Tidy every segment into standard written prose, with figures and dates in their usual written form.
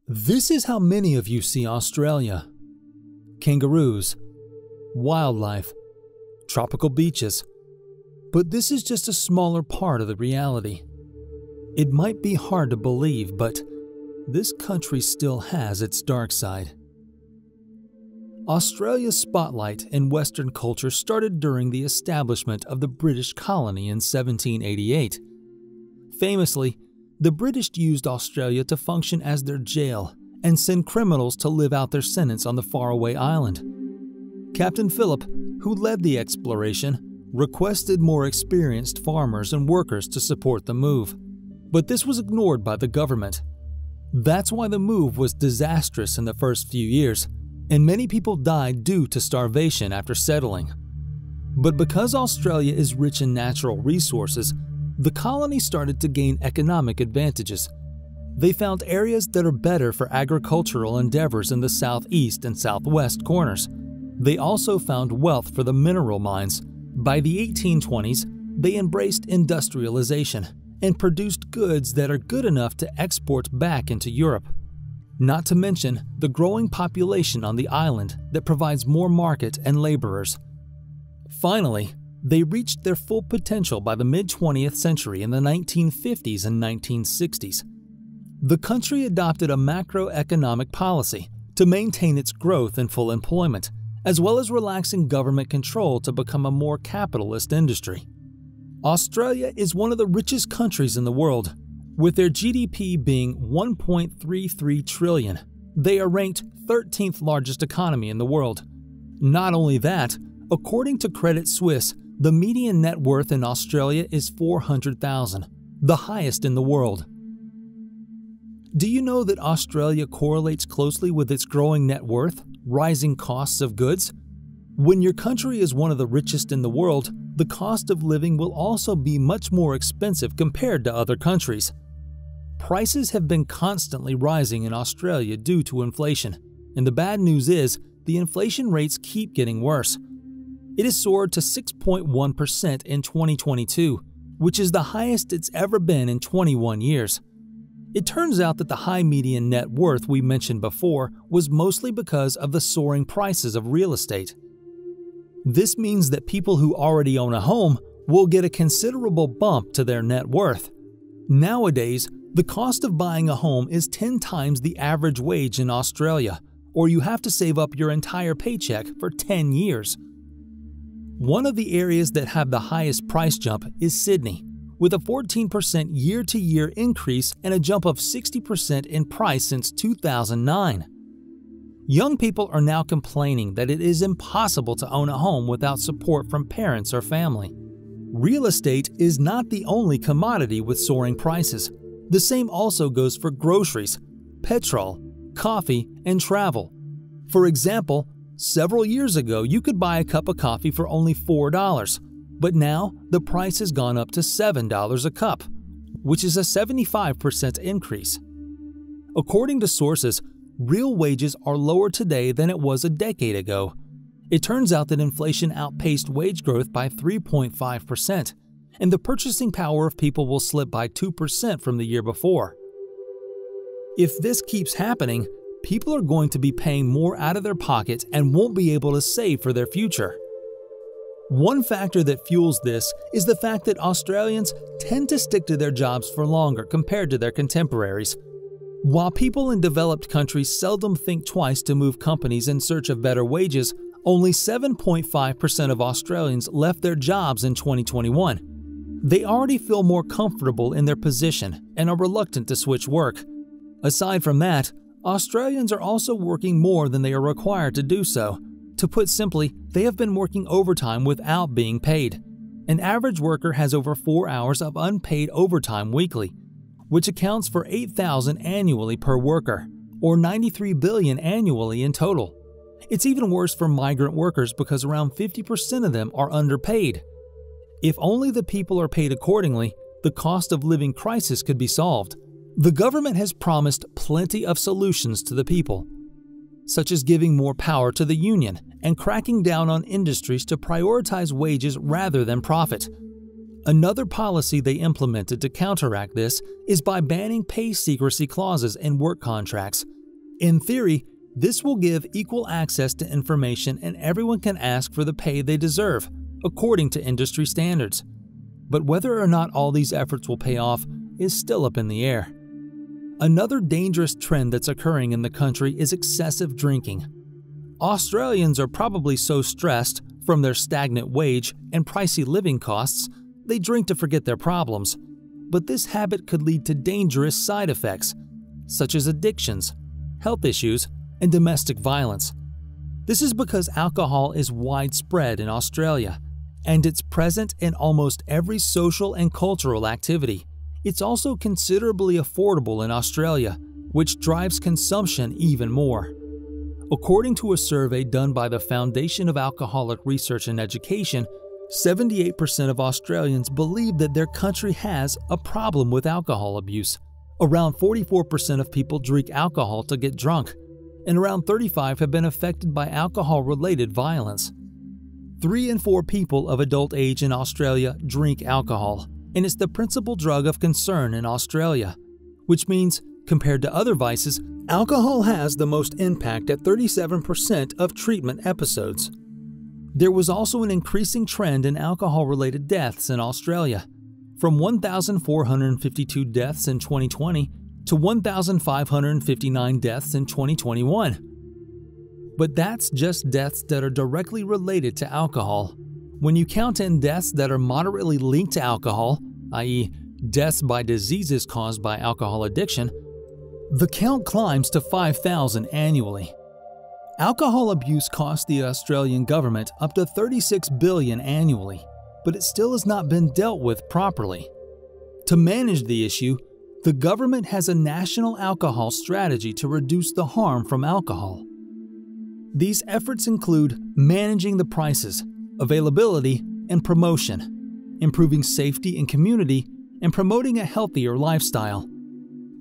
This is how many of you see Australia. Kangaroos, wildlife, tropical beaches. But this is just a smaller part of the reality. It might be hard to believe, but this country still has its dark side. Australia's spotlight in Western culture started during the establishment of the British colony in 1788. Famously, the British used Australia to function as their jail and send criminals to live out their sentence on the faraway island. Captain Phillip, who led the exploration, requested more experienced farmers and workers to support the move, but this was ignored by the government. That's why the move was disastrous in the first few years, and many people died due to starvation after settling. But because Australia is rich in natural resources, the colony started to gain economic advantages. They found areas that are better for agricultural endeavors in the southeast and southwest corners. They also found wealth for the mineral mines. By the 1820s, they embraced industrialization and produced goods that are good enough to export back into Europe. Not to mention the growing population on the island that provides more market and laborers. Finally, they reached their full potential by the mid-20th century in the 1950s and 1960s. The country adopted a macroeconomic policy to maintain its growth and full employment, as well as relaxing government control to become a more capitalist industry. Australia is one of the richest countries in the world, with their GDP being $1.33 trillion. They are ranked 13th largest economy in the world. Not only that, according to Credit Suisse, the median net worth in Australia is $400,000, the highest in the world. Do you know that Australia correlates closely with its growing net worth, rising costs of goods? When your country is one of the richest in the world, the cost of living will also be much more expensive compared to other countries. Prices have been constantly rising in Australia due to inflation, and the bad news is the inflation rates keep getting worse. It has soared to 6.1% in 2022, which is the highest it's ever been in 21 years. It turns out that the high median net worth we mentioned before was mostly because of the soaring prices of real estate. This means that people who already own a home will get a considerable bump to their net worth. Nowadays, the cost of buying a home is 10 times the average wage in Australia, or you have to save up your entire paycheck for 10 years. One of the areas that have the highest price jump is Sydney, with a 14% year-to-year increase and a jump of 60% in price since 2009. Young people are now complaining that it is impossible to own a home without support from parents or family. Real estate is not the only commodity with soaring prices. The same also goes for groceries, petrol, coffee, and travel. For example, several years ago you could buy a cup of coffee for only $4, but now the price has gone up to $7 a cup, which is a 75% increase. According to sources, real wages are lower today than it was a decade ago. It turns out that inflation outpaced wage growth by 3.5%, and the purchasing power of people will slip by 2% from the year before. If this keeps happening, people are going to be paying more out of their pocket and won't be able to save for their future. One factor that fuels this is the fact that Australians tend to stick to their jobs for longer compared to their contemporaries. While people in developed countries seldom think twice to move companies in search of better wages, only 7.5% of Australians left their jobs in 2021. They already feel more comfortable in their position and are reluctant to switch work. Aside from that, Australians are also working more than they are required to do so. To put simply, they have been working overtime without being paid. An average worker has over 4 hours of unpaid overtime weekly, which accounts for $8,000 annually per worker, or $93 billion annually in total. It's even worse for migrant workers because around 50% of them are underpaid. If only the people are paid accordingly, the cost of living crisis could be solved. The government has promised plenty of solutions to the people, such as giving more power to the union and cracking down on industries to prioritize wages rather than profit. Another policy they implemented to counteract this is by banning pay secrecy clauses in work contracts, In theory, this will give equal access to information and everyone can ask for the pay they deserve, according to industry standards. But whether or not all these efforts will pay off is still up in the air. Another dangerous trend that's occurring in the country is excessive drinking. Australians are probably so stressed from their stagnant wage and pricey living costs, they drink to forget their problems. But this habit could lead to dangerous side effects, such as addictions, health issues, and domestic violence. This is because alcohol is widespread in Australia, and it's present in almost every social and cultural activity. It's also considerably affordable in Australia, which drives consumption even more. According to a survey done by the Foundation of Alcoholic Research and Education, 78% of Australians believe that their country has a problem with alcohol abuse. Around 44% of people drink alcohol to get drunk, and around 35% have been affected by alcohol-related violence. 3 in 4 people of adult age in Australia drink alcohol, and it's the principal drug of concern in Australia, which means, compared to other vices, alcohol has the most impact at 37% of treatment episodes. There was also an increasing trend in alcohol-related deaths in Australia, from 1,452 deaths in 2020 to 1,559 deaths in 2021. But that's just deaths that are directly related to alcohol. When you count in deaths that are moderately linked to alcohol, i.e., deaths by diseases caused by alcohol addiction, the count climbs to 5,000 annually. Alcohol abuse costs the Australian government up to $36 billion annually, but it still has not been dealt with properly. To manage the issue, the government has a national alcohol strategy to reduce the harm from alcohol. These efforts include managing the prices, availability, and promotion, improving safety in community, and promoting a healthier lifestyle.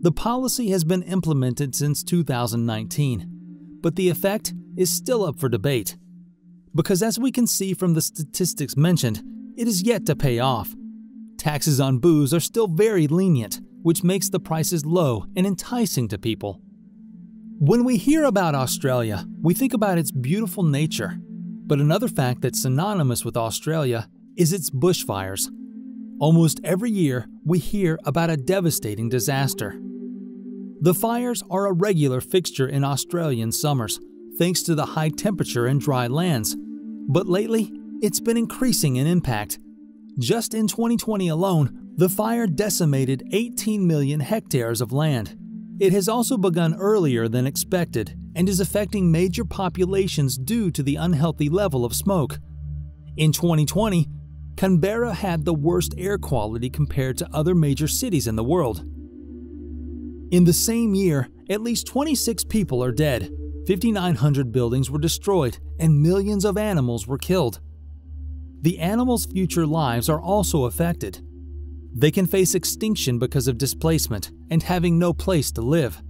The policy has been implemented since 2019, but the effect is still up for debate. Because as we can see from the statistics mentioned, it is yet to pay off. Taxes on booze are still very lenient, which makes the prices low and enticing to people. When we hear about Australia, we think about its beautiful nature. But another fact that's synonymous with Australia is its bushfires. Almost every year, we hear about a devastating disaster. The fires are a regular fixture in Australian summers, thanks to the high temperature and dry lands. But lately, it's been increasing in impact. Just in 2020 alone, the fire decimated 18 million hectares of land. It has also begun earlier than expected and is affecting major populations due to the unhealthy level of smoke. In 2020, Canberra had the worst air quality compared to other major cities in the world. In the same year, at least 26 people are dead, 5,900 buildings were destroyed, and millions of animals were killed. The animals' future lives are also affected. They can face extinction because of displacement and having no place to live.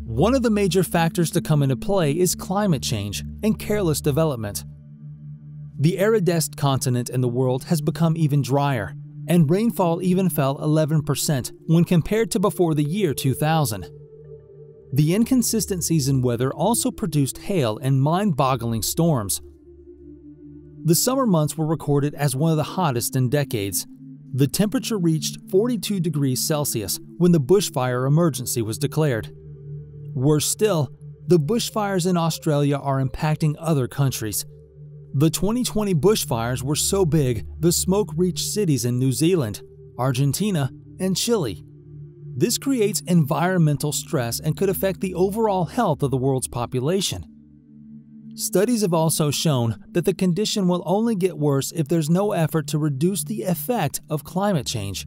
One of the major factors to come into play is climate change and careless development. The aridest continent in the world has become even drier, and rainfall even fell 11% when compared to before the year 2000. The inconsistencies in weather also produced hail and mind-boggling storms. The summer months were recorded as one of the hottest in decades. The temperature reached 42 degrees Celsius when the bushfire emergency was declared. Worse still, the bushfires in Australia are impacting other countries. The 2020 bushfires were so big, the smoke reached cities in New Zealand, Argentina, and Chile. This creates environmental stress and could affect the overall health of the world's population. Studies have also shown that the condition will only get worse if there's no effort to reduce the effect of climate change.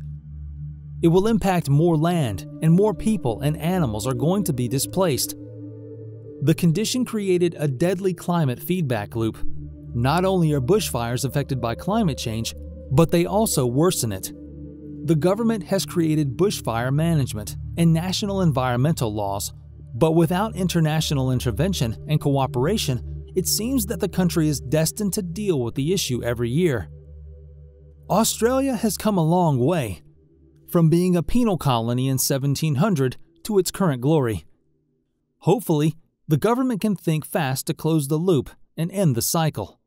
It will impact more land, and more people and animals are going to be displaced. The condition created a deadly climate feedback loop. Not only are bushfires affected by climate change, but they also worsen it. The government has created bushfire management and national environmental laws, but without international intervention and cooperation, it seems that the country is destined to deal with the issue every year. Australia has come a long way, from being a penal colony in 1700 to its current glory. Hopefully, the government can think fast to close the loop and end the cycle.